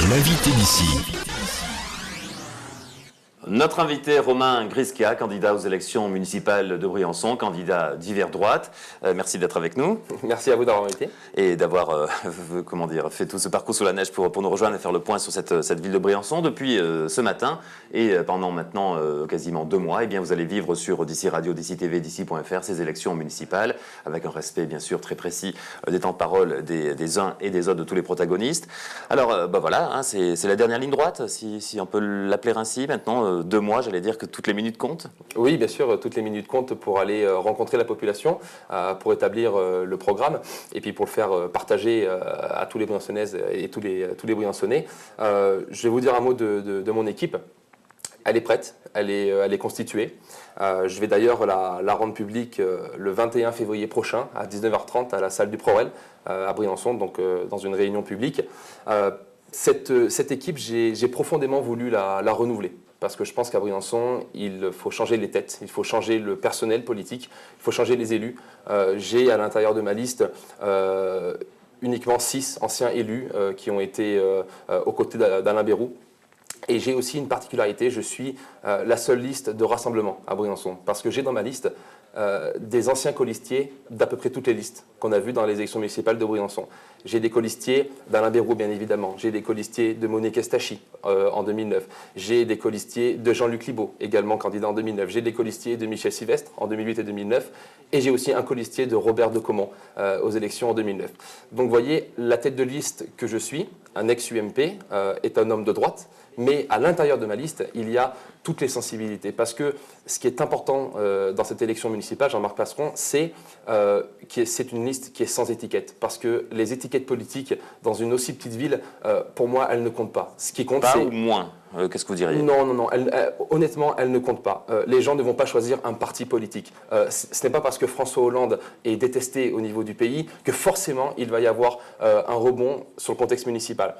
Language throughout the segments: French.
L'invité d'ici. Notre invité, Romain Gryskia, candidat aux élections municipales de Briançon, candidat d'hiver droite. Merci d'être avec nous. Merci à vous d'avoir invité. Et d'avoir fait tout ce parcours sous la neige pour nous rejoindre et faire le point sur cette ville de Briançon depuis ce matin. Et pendant maintenant quasiment 2 mois, eh bien, vous allez vivre sur d'ici Radio, d'ici TV, d'ici.fr ces élections municipales, avec un respect bien sûr très précis des temps de parole des uns et des autres, de tous les protagonistes. Alors voilà, hein, c'est la dernière ligne droite, si on peut l'appeler ainsi maintenant. 2 mois, j'allais dire que toutes les minutes comptent. Oui, bien sûr, toutes les minutes comptent pour aller rencontrer la population, pour établir le programme et puis pour le faire partager à tous les Briançonnaises et tous les Briançonnais. Je vais vous dire un mot de mon équipe. Elle est prête, elle est constituée. Je vais d'ailleurs la rendre publique le 21 février prochain à 19h30 à la salle du Prorel à Briançon, donc dans une réunion publique. Cette équipe, j'ai profondément voulu la renouveler. Parce que je pense qu'à Briançon, il faut changer les têtes, il faut changer le personnel politique, il faut changer les élus. J'ai à l'intérieur de ma liste uniquement 6 anciens élus qui ont été aux côtés d'Alain Bérou. Et j'ai aussi une particularité, je suis la seule liste de rassemblement à Briançon. Parce que j'ai dans ma liste des anciens colistiers d'à peu près toutes les listes qu'on a vues dans les élections municipales de Briançon. J'ai des colistiers d'Alain Bérou, bien évidemment. J'ai des colistiers de Monique Estachi en 2009. J'ai des colistiers de Jean-Luc Libaud, également candidat en 2009. J'ai des colistiers de Michel Sylvestre en 2008 et 2009. Et j'ai aussi un colistier de Robert de Caumont aux élections en 2009. Donc vous voyez, la tête de liste que je suis, un ex-UMP, est un homme de droite. Mais à l'intérieur de ma liste, il y a toutes les sensibilités. Parce que ce qui est important dans cette élection municipale, Jean-Marc Passeron, c'est une liste qui est sans étiquette. Parce que les étiquettes politiques, dans une aussi petite ville, pour moi, elles ne comptent pas. Ce qui compte, pas ou moins qu'est-ce que vous diriez? Non. Honnêtement, elles ne comptent pas. Les gens ne vont pas choisir un parti politique. Ce n'est pas parce que François Hollande est détesté au niveau du pays que forcément il va y avoir un rebond sur le contexte municipal.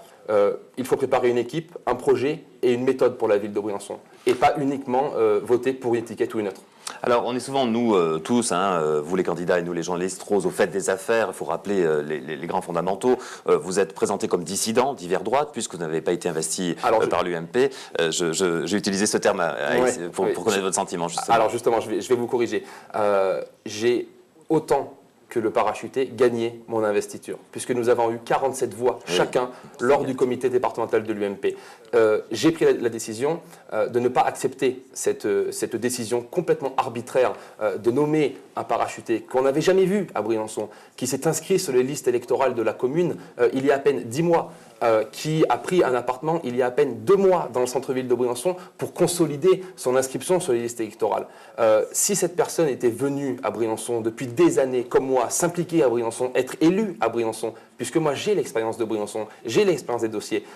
Il faut préparer une équipe, un projet et une méthode pour la ville de Briançon. Et pas uniquement voter pour une étiquette ou une autre. Alors, on est souvent, nous tous, vous les candidats et nous les journalistes, trop au fait des affaires. Il faut rappeler les grands fondamentaux. Vous êtes présenté comme dissident d'hiver droite, puisque vous n'avez pas été investi par l'UMP. J'ai utilisé ce terme pour connaître votre sentiment, justement. Alors, justement, je vais vous corriger. J'ai autant que le parachuté gagné mon investiture, puisque nous avons eu 47 voix chacun lors du comité départemental de l'UMP. J'ai pris la décision de ne pas accepter cette décision complètement arbitraire de nommer un parachuté qu'on n'avait jamais vu à Briançon, qui s'est inscrit sur les listes électorales de la commune il y a à peine 10 mois. Qui a pris un appartement il y a à peine 2 mois dans le centre-ville de Briançon pour consolider son inscription sur les listes électorales. Si cette personne était venue à Briançon depuis des années, comme moi, s'impliquer à Briançon, être élu à Briançon, puisque moi j'ai l'expérience de Briançon, j'ai l'expérience des dossiers,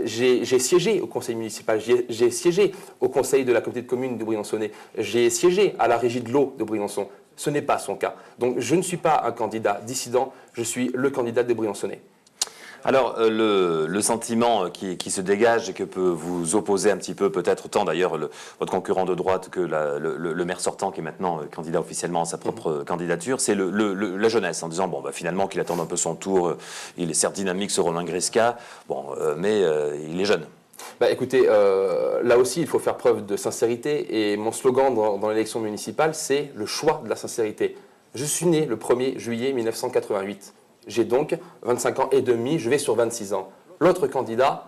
j'ai siégé au conseil municipal, j'ai siégé au conseil de la communauté de communes de Briançonnais, j'ai siégé à la régie de l'eau de Briançon. Ce n'est pas son cas. Donc je ne suis pas un candidat dissident, je suis le candidat des Briançonnais. Alors, le sentiment qui se dégage et que peut vous opposer un petit peu, peut-être tant d'ailleurs votre concurrent de droite que le maire sortant qui est maintenant candidat officiellement à sa propre candidature, c'est la jeunesse, en disant, bon, finalement qu'il attende un peu son tour, il est certes dynamique ce Romain Gryskia, mais il est jeune. Écoutez, là aussi, il faut faire preuve de sincérité et mon slogan dans l'élection municipale, c'est le choix de la sincérité. Je suis né le 1er juillet 1988. J'ai donc 25 ans et demi, je vais sur 26 ans. L'autre candidat,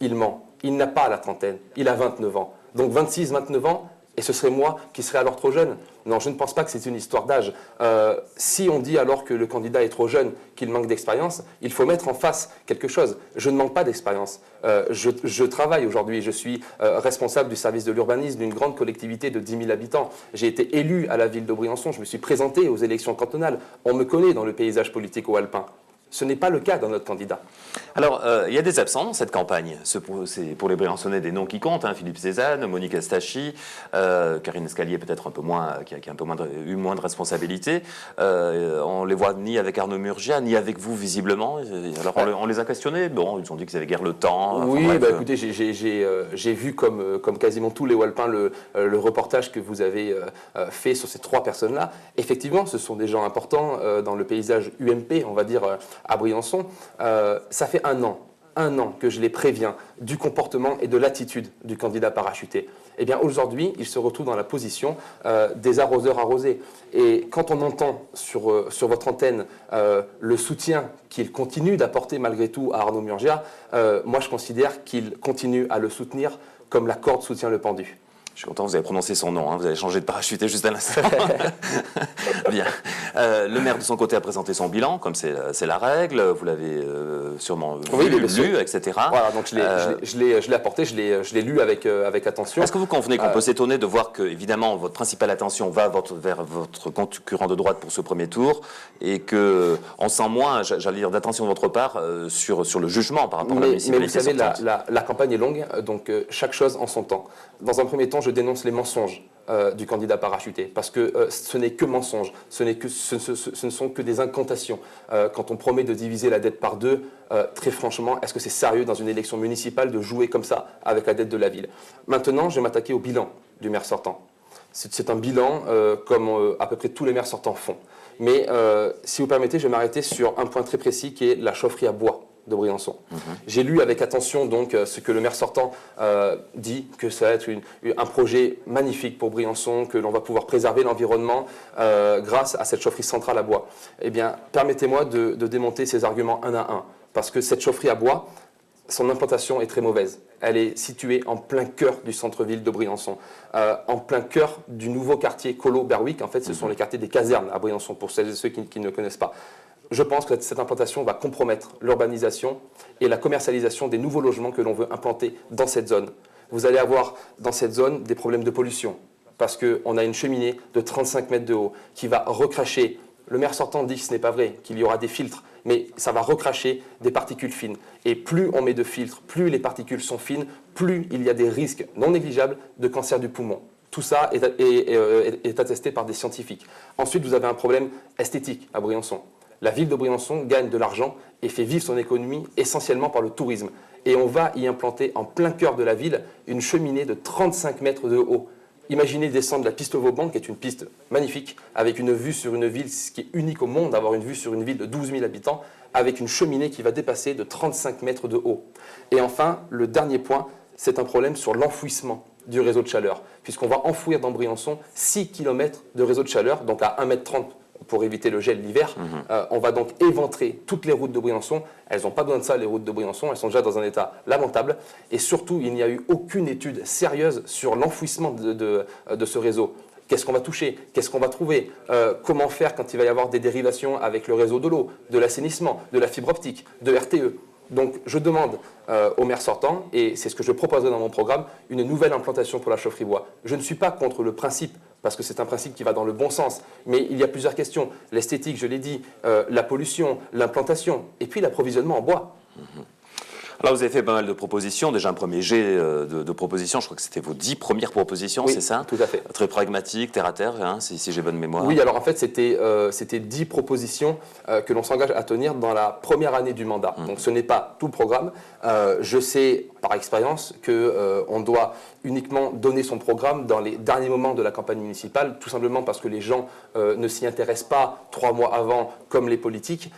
il ment. Il n'a pas la trentaine, il a 29 ans. Donc 26, 29 ans, et ce serait moi qui serais alors trop jeune. Non, je ne pense pas que c'est une histoire d'âge. Si on dit alors que le candidat est trop jeune, qu'il manque d'expérience, il faut mettre en face quelque chose. Je ne manque pas d'expérience. Je travaille aujourd'hui, je suis responsable du service de l'urbanisme d'une grande collectivité de 10 000 habitants. J'ai été élu à la ville de Briançon, je me suis présenté aux élections cantonales. On me connaît dans le paysage politico-alpin. Ce n'est pas le cas dans notre candidat. Alors, il y a des absents dans cette campagne. C'est pour les Briançonnais des noms qui comptent. Philippe Cézanne, Monique Estachi, Karine Escalier peut-être un peu moins, qui a un peu eu moins de responsabilités. On les voit ni avec Arnaud Murgia, ni avec vous visiblement. Alors on les a questionnés. Bon, ils ont dit qu'ils avaient guère le temps. Oui, écoutez, j'ai vu comme quasiment tous les Walpins le reportage que vous avez fait sur ces 3 personnes-là. Effectivement, ce sont des gens importants dans le paysage UMP, on va dire, à Briançon. Ça fait 1 an un an que je les préviens du comportement et de l'attitude du candidat parachuté. Eh bien aujourd'hui, il se retrouve dans la position des arroseurs arrosés. Et quand on entend sur votre antenne le soutien qu'il continue d'apporter malgré tout à Arnaud Murgia, moi je considère qu'il continue à le soutenir comme la corde soutient le pendu. Je suis content, vous avez prononcé son nom, hein, vous avez changé de parachuté juste à l'instant. Bien. Le maire, de son côté, a présenté son bilan, comme c'est la règle, vous l'avez sûrement lu, etc. Voilà, donc je l'ai apporté, je l'ai lu avec attention. Est-ce que vous convenez qu'on peut s'étonner de voir que, évidemment, votre principale attention va vers votre concurrent de droite pour ce premier tour, et qu'on sent moins, j'allais dire, d'attention de votre part sur le jugement par rapport à la municipalité sortante. Mais vous savez, la campagne est longue, donc chaque chose en son temps. Dans un premier temps, je dénonce les mensonges du candidat parachuté, parce que ce n'est que mensonge, ce ne sont que des incantations. Quand on promet de diviser la dette par deux, très franchement, est-ce que c'est sérieux dans une élection municipale de jouer comme ça avec la dette de la ville? Maintenant, je vais m'attaquer au bilan du maire sortant. C'est un bilan comme à peu près tous les maires sortants font. Mais si vous permettez, je vais m'arrêter sur un point très précis qui est la chaufferie à bois de Briançon. J'ai lu avec attention donc ce que le maire sortant dit, que ça va être un projet magnifique pour Briançon, que l'on va pouvoir préserver l'environnement grâce à cette chaufferie centrale à bois. Eh bien, permettez-moi de démonter ces arguments un à un, parce que cette chaufferie à bois, son implantation est très mauvaise. Elle est située en plein cœur du centre-ville de Briançon, en plein cœur du nouveau quartier Colo-Berwick. En fait, ce sont les quartiers des casernes à Briançon, pour celles et ceux qui ne connaissent pas. Je pense que cette implantation va compromettre l'urbanisation et la commercialisation des nouveaux logements que l'on veut implanter dans cette zone. Vous allez avoir dans cette zone des problèmes de pollution, parce qu'on a une cheminée de 35 mètres de haut qui va recracher. Le maire sortant dit que ce n'est pas vrai, qu'il y aura des filtres, mais ça va recracher des particules fines. Et plus on met de filtres, plus les particules sont fines, plus il y a des risques non négligeables de cancer du poumon. Tout ça est attesté par des scientifiques. Ensuite, vous avez un problème esthétique à Briançon. La ville de Briançon gagne de l'argent et fait vivre son économie essentiellement par le tourisme. Et on va y implanter en plein cœur de la ville une cheminée de 35 mètres de haut. Imaginez descendre la piste Vauban, qui est une piste magnifique, avec une vue sur une ville, ce qui est unique au monde, d'avoir une vue sur une ville de 12 000 habitants, avec une cheminée qui va dépasser de 35 mètres de haut. Et enfin, le dernier point, c'est un problème sur l'enfouissement du réseau de chaleur, puisqu'on va enfouir dans Briançon 6 km de réseau de chaleur, donc à 1,30 m pour éviter le gel l'hiver. On va donc éventrer toutes les routes de Briançon. Elles n'ont pas besoin de ça, les routes de Briançon. Elles sont déjà dans un état lamentable. Et surtout, il n'y a eu aucune étude sérieuse sur l'enfouissement de ce réseau. Qu'est-ce qu'on va toucher? Qu'est-ce qu'on va trouver? Comment faire quand il va y avoir des dérivations avec le réseau de l'eau, de l'assainissement, de la fibre optique, de RTE? Donc, je demande au maire sortant, et c'est ce que je proposerai dans mon programme, une nouvelle implantation pour la chaufferie bois. Je ne suis pas contre le principe, parce que c'est un principe qui va dans le bon sens, mais il y a plusieurs questions. L'esthétique, je l'ai dit, la pollution, l'implantation, et puis l'approvisionnement en bois. Alors, vous avez fait pas mal de propositions, déjà un premier jet de propositions, je crois que c'était vos 10 premières propositions, oui, c'est ça? Tout à fait. Très pragmatique, terre à terre, hein, si j'ai bonne mémoire. Oui, alors en fait, c'était 10 propositions que l'on s'engage à tenir dans la première année du mandat. Donc ce n'est pas tout le programme. Je sais par expérience qu'on doit uniquement donner son programme dans les derniers moments de la campagne municipale, tout simplement parce que les gens ne s'y intéressent pas 3 mois avant, comme les politiques,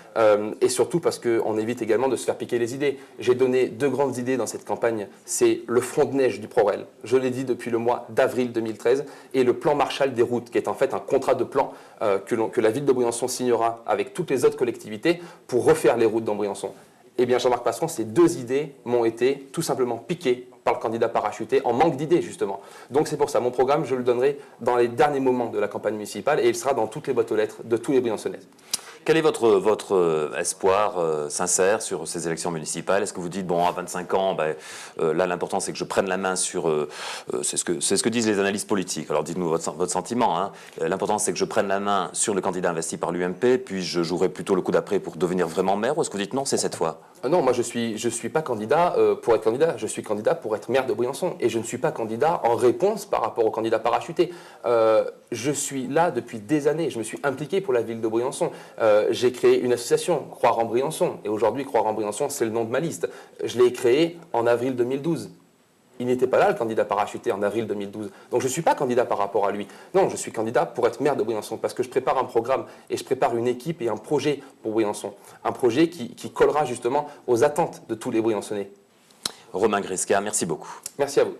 et surtout parce qu'on évite également de se faire piquer les idées. J'ai donné 2 grandes idées dans cette campagne, c'est le front de neige du ProRail, je l'ai dit depuis le mois d'avril 2013, et le plan Marshall des routes, qui est en fait un contrat de plan que la ville de Briançon signera avec toutes les autres collectivités pour refaire les routes dans Briançon. Eh bien, Jean-Marc Passeron, ces 2 idées m'ont été tout simplement piquées par le candidat parachuté, en manque d'idées, justement. Donc, c'est pour ça, mon programme, je le donnerai dans les derniers moments de la campagne municipale et il sera dans toutes les boîtes aux lettres de tous les Briançonnais. Quel est votre espoir sincère sur ces élections municipales? Est-ce que vous dites, bon, à 25 ans, là, l'important, c'est que je prenne la main sur... c'est ce que disent les analystes politiques. Alors, dites-nous votre sentiment. Hein. L'important, c'est que je prenne la main sur le candidat investi par l'UMP, puis je jouerai plutôt le coup d'après pour devenir vraiment maire, ou est-ce que vous dites non, c'est cette fois? Non, moi, je suis pas candidat pour être candidat. Je suis candidat pour être maire de Briançon. Et je ne suis pas candidat en réponse par rapport au candidat parachuté. Je suis là depuis des années. Je me suis impliqué pour la ville de Briançon. J'ai créé une association, Croire en Briançon. Et aujourd'hui, Croire en Briançon, c'est le nom de ma liste. Je l'ai créée en avril 2012. il n'était pas là, le candidat parachuté, en avril 2012. Donc je ne suis pas candidat par rapport à lui. Non, je suis candidat pour être maire de Briançon parce que je prépare un programme et je prépare une équipe et un projet pour Briançon. Un projet qui collera justement aux attentes de tous les Briançonnais. Romain Gresca, merci beaucoup. Merci à vous.